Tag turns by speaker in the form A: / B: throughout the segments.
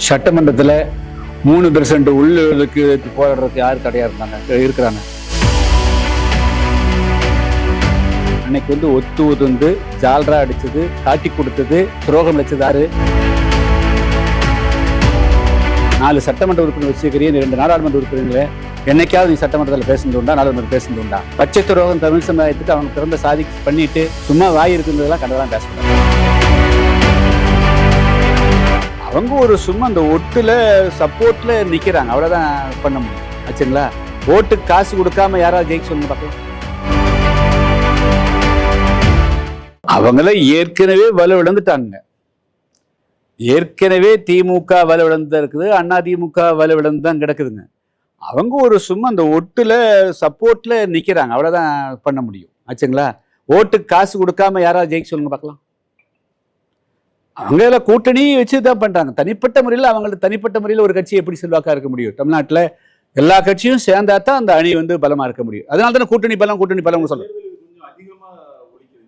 A: சட்டமன்றத்தில் 3% உள்ளுக்கு போராடுறதுக்கு யார் தடையா இருக்கிறாங்க. அன்னைக்கு வந்து ஒத்து உதுந்து ஜால்ரா அடிச்சது, காட்டி கொடுத்தது, துரோகம் அடிச்சது யாரு? 4 சட்டமன்ற உறுப்பினர் வச்சுக்கிறீங்க, 2 நாடாளுமன்ற உறுப்பினர்களே. என்னைக்காவது நீ சட்டமன்றத்தில் பேசுனது உண்டா? நாடாளுமன்ற பேசுனது உண்டா? பச்சை துரோகம் தமிழ் சமுதாயத்துக்கு அவங்க பிறந்த சாதி பண்ணிட்டு சும்மா வாய் இருக்குன்றதெல்லாம் கண்டதெல்லாம் பேசக்கூடாது. அவங்க ஒரு சும்மா அந்த ஒட்டுல சப்போர்ட்ல நிக்கிறாங்க, அவ்வளவுதான் பண்ண முடியும். ஆச்சுங்களா? ஓட்டுக்கு காசு கொடுக்காம யாராவது ஜெயிக்க சொல்லுங்க பார்க்கலாம். அவங்கள ஏற்கனவே வலுவிழந்துட்டாங்க. ஏற்கனவே திமுக வலுவிழந்து இருக்குது, அண்ணா திமுக வலுவிழந்து தான் கிடக்குதுங்க. அவங்க ஒரு சும்மா அந்த ஒட்டுல சப்போர்ட்ல நிக்கிறாங்க, அவ்வளவுதான் பண்ண முடியும். ஆச்சுங்களா? ஓட்டுக்கு காசு கொடுக்காம யாராவது ஜெயிக்க சொல்லுங்க பார்க்கலாம். அவங்க எல்லாம் கூட்டணி வச்சுதான் பண்றாங்க. தனிப்பட்ட முறையில் அவங்களுக்கு தனிப்பட்ட முறையில் ஒரு கட்சி எப்படி செல்வாக்கா இருக்க முடியும்? தமிழ்நாட்டில் எல்லா கட்சியும் சேர்ந்தா தான் அந்த அணி வந்து பலமா இருக்க முடியும். அதனால தானே கூட்டணி பலம் சொல்ல.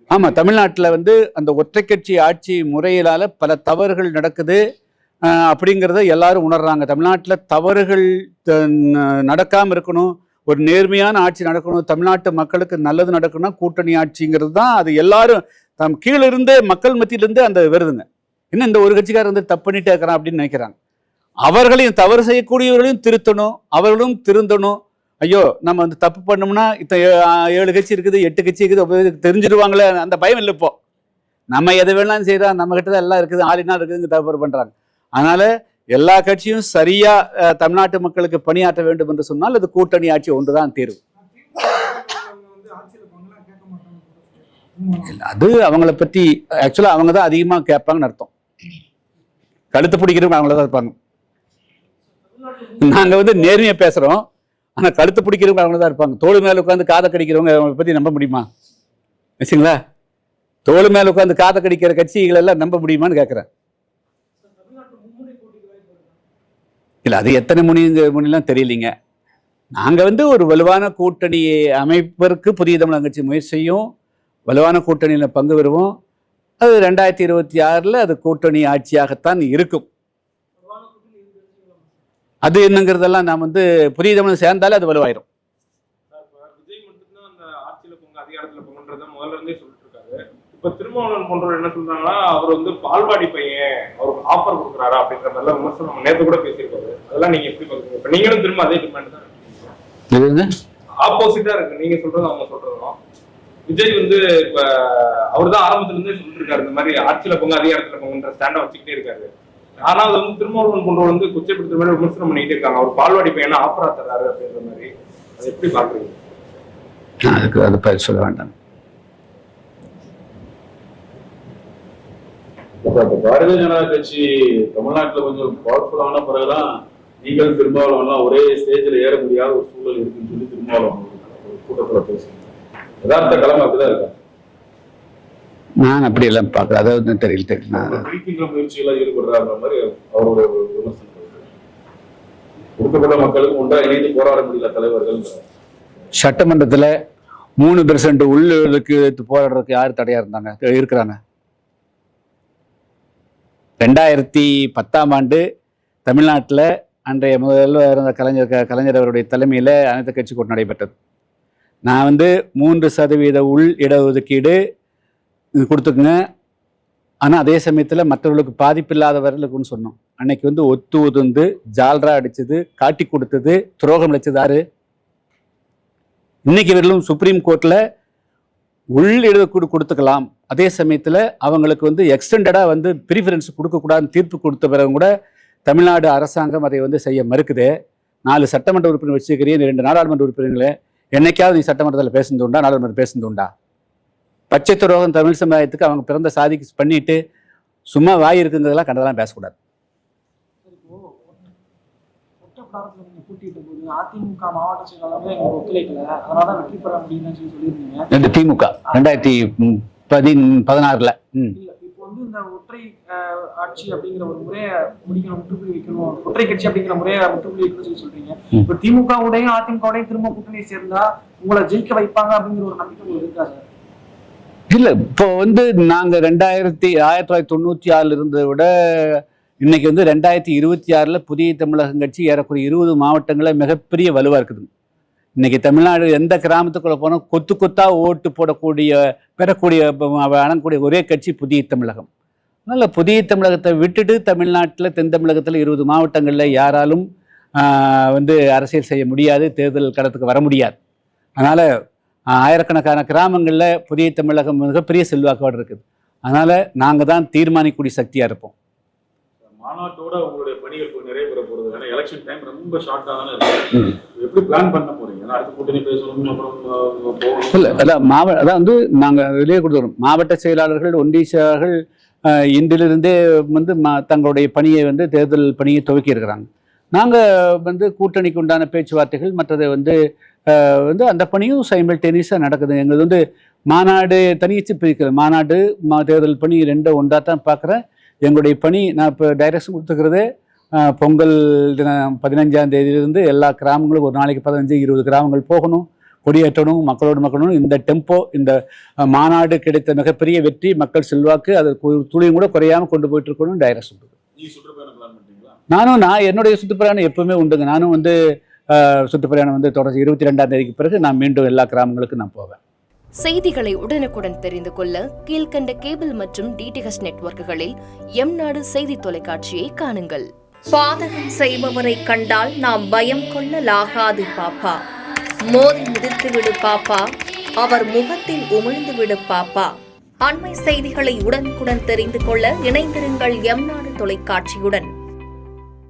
A: ஆமா, தமிழ்நாட்டில் வந்து அந்த ஒற்றை கட்சி ஆட்சி முறையிலால பல தவறுகள் நடக்குது அப்படிங்கிறத எல்லாரும் உணர்றாங்க. தமிழ்நாட்டில் தவறுகள் நடக்காம இருக்கணும், ஒரு நேர்மையான ஆட்சி நடக்கணும், தமிழ்நாட்டு மக்களுக்கு நல்லது நடக்கணும், கூட்டணி ஆட்சிங்கிறது தான். அது எல்லாரும் கீழே இருந்து மக்கள் மத்தியிலிருந்து அந்த வருதுங்க. இன்னும் இந்த ஒரு கட்சிக்காரர் வந்து தப்பு பண்ணிட்டே இருக்கிறான் அப்படின்னு நினைக்கிறாங்க. அவர்களையும் தவறு செய்யக்கூடியவர்களையும் திருத்தணும், அவர்களும் திருந்தணும். ஐயோ, நம்ம வந்து தப்பு பண்ணோம்னா 7 கட்சி இருக்குது, 8 கட்சி இருக்குது, தெரிஞ்சிருவாங்களே, அந்த பயம் இல்லை. இப்போ நம்ம எதை வேணாலும் செய்யறோம், நம்ம கிட்ட தான் எல்லாம் இருக்குது, ஆளினா இருக்குதுங்க, தவறு பண்றாங்க. அதனால எல்லா கட்சியும் சரியா தமிழ்நாட்டு மக்களுக்கு பணியாற்ற வேண்டும் என்று சொன்னால் அது கூட்டணி ஆட்சி ஒன்றுதான் தீர்வு. அது அவங்கள பத்தி ஆக்சுவலா அவங்க தான் அதிகமா கேட்பாங்கன்னு அர்த்தம். கழுத்து பிடிக்கிறவங்க அவங்களதான் இருப்பாங்க. நாங்க வந்து நேர்மையா பேசுறோம், ஆனா கழுத்து பிடிக்கிறவங்க அவங்களதான் இருப்பாங்க. தோளு மேல உட்காந்து காதை கடிக்கிறவங்க அவங்களை பத்தி நம்ப முடியுமா? வச்சுங்களா? தோளு மேல உட்காந்து காதை கடிக்கிற கட்சிகள் எல்லாம் நம்ப முடியுமான்னு கேட்கிறேன். இல்ல, அது எத்தனை முனிலாம் தெரியலீங்க. நாங்க வந்து ஒரு வலுவான கூட்டணியை அமைப்பதற்கு புதிய தமிழக கட்சி முயற்சி செய்யும், வலுவான கூட்டணியில பங்கு பெறுவோம். அது 2026 அது கூட்டணி ஆட்சியாகத்தான் இருக்கும். அது என்னங்கிறதெல்லாம் நாம் வந்து புதிய தமிழ் சேர்ந்தாலே அது வலுவாயிரும்.
B: விஜய் மட்டும்தான் அந்த ஆட்சியில பொங்க அதிகாரத்துல பொங்கன்றத முதல்ல இருந்தே சொல்லிட்டு இருக்காரு. இப்ப திருமாவளவன் போன்றவர் என்ன சொல்றாங்கன்னா, அவர் வந்து பால்வாடி பையன், அவருக்கு ஆஃபர் கொடுக்குறாரா அப்படின்ற மாதிரிலாம் விமர்சனம் நேற்று கூட பேசியிருக்காரு. அதெல்லாம் நீங்க எப்படி பாக்குறீங்க? இப்ப நீங்களும் திரும்ப அதே டிமாண்ட் தான் இருக்கீங்க, ஆப்போசிட்டா இருக்கு நீங்க சொல்றது அவங்க சொல்றதும். விஜய் வந்து இப்ப அவர் தான் ஆரம்பத்துல இருந்தே சொல்லிட்டு இருக்காரு, இந்த மாதிரி ஆட்சியில பொங்க அதிகாரத்துல பொங்கன்ற ஸ்டாண்டா வச்சுக்கிட்டே இருக்காரு. ஆனா அது வந்து திருமாவளவன் போன்றவர் வந்து கொச்சைப்படுத்துற மாதிரி விமர்சனம் பண்ணிக்கிட்டே இருக்காங்க. அவர் பால்வாடி பையனா ஆஃபரா தர்றாரு அப்படின்ற மாதிரி. அதை எப்படி பாக்குறீங்க?
A: அதுக்கு அது பயிர் சொல்ல வேண்டாம்.
C: பாரதிய ஜனதா கட்சி தமிழ்நாட்டுல கொஞ்சம் பவர்ஃபுல்லான பிறகுதான் நீங்கள் திருமாவளவன்லாம் ஒரே ஸ்டேஜ்ல ஏற முடியாத ஒரு சூழல் இருக்குன்னு சொல்லி திருமாவளவன் கூட்டத்துல பேசுறேன். யதார்த்த கிழமை அப்படிதான் இருக்கா?
A: நான் அப்படி எல்லாம் பார்க்கல, அதாவது தெரியல.
C: பிரிக்கின்ற முயற்சியெல்லாம் ஈடுபடுறாருன்ற மாதிரி அவரோட விமர்சனம். கொடுக்கப்பட்ட மக்களுக்கு ஒன்றா இணைந்து போராட முடியல தலைவர்கள்.
A: சட்டமன்றத்தில் 3% உள்ளுக்கு போராடுறதுக்கு யார் தடையா இருக்கிறாங்க? 2010ஆம் ஆண்டு தமிழ்நாட்டில் அன்றைய முதல்வர் இருந்த கலைஞர் அவருடைய தலைமையில் அனைத்து கட்சி கூட்டம் நடைபெற்றது. நான் வந்து 3% உள் இடஒதுக்கீடு கொடுத்துக்குங்க, ஆனால் அதே சமயத்தில் மற்றவர்களுக்கு பாதிப்பு இல்லாதவர்களுக்குன்னு சொன்னோம். அன்னைக்கு வந்து ஒத்து உதுந்து ஜால்ரா அடிச்சது, காட்டி கொடுத்தது, துரோகம் அடிச்சது யாரு? இன்னைக்கு வரலும் சுப்ரீம் கோர்ட்ல உள் இடஒதுக்கீடு கொடுத்துக்கலாம், அதே சமயத்தில் அவங்களுக்கு வந்து எக்ஸ்டெண்டடா வந்து ப்ரிஃபரன்ஸ் கொடுக்கக்கூடாதுன்னு தீர்ப்பு கொடுத்த பிறகு கூட தமிழ்நாடு அரசாங்கம் அதை வந்து செய்ய மறுக்குது. 4 சட்டமன்ற உறுப்பினர் வச்சுக்கிறீங்க, 2 நாடாளுமன்ற உறுப்பினர்களே. என்னைக்காவது நீ சட்டமன்றத்தில் பேசுனது உண்டா? நாடாளுமன்ற பேசுனது உண்டா? பச்சை துரோகம் தமிழ் சமுதாயத்துக்கு அவங்க பிறந்த சாதிக்கு பண்ணிட்டு சும்மா வாய் இருக்குங்கிறதெல்லாம் கண்டதெல்லாம் பேசக்கூடாது. திமுக 2016
D: இந்த ஒற்றை ஆட்சி அப்படிங்கிற ஒரு முறையை முடிக்கணும், முற்றுப்புள்ளி வைக்கணும், ஒற்றை கட்சி அப்படிங்கிற முறையை முற்றுப்புள்ளி வைக்கணும்னு சொல்றீங்க. இப்ப திமுகவுடையும் அதிமுகவுடையும் திரும்ப கூட்டணி சேர்ந்தா உங்களை ஜெயிக்க வைப்பாங்க அப்படிங்கிற ஒரு நம்பிக்கை உங்களுக்கு இருக்காது?
A: இல்ல, இப்போ வந்து நாங்க 1996 இருந்ததை விட இன்னைக்கு வந்து 2026 புதிய தமிழகம் கட்சி ஏறக்குறைய 20 மாவட்டங்களில் மிகப்பெரிய வலுவாக இருக்குது. இன்னைக்கு தமிழ்நாடு எந்த கிராமத்துக்குள்ள போனால் கொத்து கொத்தா ஓட்டு பெறக்கூடிய அணங்கக்கூடிய ஒரே கட்சி புதிய தமிழகம். அதனால புதிய தமிழகத்தை விட்டுட்டு தமிழ்நாட்டில் தென் தமிழகத்தில் 20 மாவட்டங்களில் யாராலும் வந்து அரசியல் செய்ய முடியாது, தேர்தல் களத்துக்கு வர முடியாது. அதனால ஆயிரக்கணக்கான கிராமங்களில் புதிய தமிழகம் மிகப்பெரிய செல்வாக்கோடு இருக்குது. அதனால நாங்கள் தான் தீர்மானிக்கக்கூடிய சக்தியாக இருப்போம்.
C: மாநாட்டோட உங்களுடைய பணிகள் இப்போ நிறைய பெற போறது. ஏன்னா எலெக்ஷன் டைம் ரொம்ப ஷார்ட்டாக தானே இருக்கு. எப்படி பிளான் பண்ண போறீங்க? ஏன்னா அடுத்த கூட்டணி பேசணும், அப்புறம்
A: இல்லை அதான் அதான் வந்து நாங்கள் வெளியே கொடுத்துருவோம். மாவட்ட செயலாளர்கள், ஒன்றிய செயலாளர்கள் இன்றிலிருந்தே வந்து தங்களுடைய பணியை வந்து தேர்தல் பணியை துவக்கி இருக்கிறாங்க. நாங்கள் வந்து கூட்டணிக்கு உண்டான பேச்சுவார்த்தைகள் மற்றதை வந்து அந்த பணியும் சைமல்டேனியஸாக நடக்குது. எங்களுக்கு வந்து மாநாடு தனிச்சு பிரிக்கிறது. மாநாடு தேர்தல் பணி ரெண்டும் ஒன்றாக தான் பார்க்குறேன். எங்களுடைய பணி நான் இப்போ டைரக்ஷன் கொடுத்துக்கிறதே பொங்கல் தினம் 15ஆம் தேதியிலிருந்து எல்லா கிராமங்களும் ஒரு நாளைக்கு 15-20 கிராமங்கள் போகணும், கொடியேற்றணும், மக்களும் இந்த டெம்போ, இந்த மாநாடு கிடைத்த மிகப்பெரிய வெற்றி, மக்கள் செல்வாக்கு, அது துளியும் கூட குறையாமல் கொண்டு போயிட்டு இருக்கணும் டைரக்ஷன். நான் என்னுடைய சுற்றுப்பயணம் எப்பவுமே உண்டுங்க. நானும் வந்து சுற்றுப்பயணம் வந்து தொடர்ச்சி 22ஆம் தேதிக்கு பிறகு நான் மீண்டும் எல்லா கிராமங்களுக்கும் நான் போவேன்.
E: செய்திகளை உடனுக்குடன் தெரிந்து கொள்ள கீழ்கண்ட கேபிள் மற்றும் டிடிஹெச் நெட்வொர்க்குகளில் எம்நாடு செய்தி தொலைக்காட்சியை காணுங்கள்.
F: பாதகம் செய்பவரை கண்டால் நாம் பயம் கொள்ளலாகாது பாப்பா. மோதி மிதித்து விடு பாப்பா, அவர் முகத்தில் உமிழ்ந்து விடு பாப்பா. அண்மை செய்திகளை உடனுக்குடன் தெரிந்து கொள்ள இணைந்திருங்கள் எம்நாடு தொலைக்காட்சியுடன்.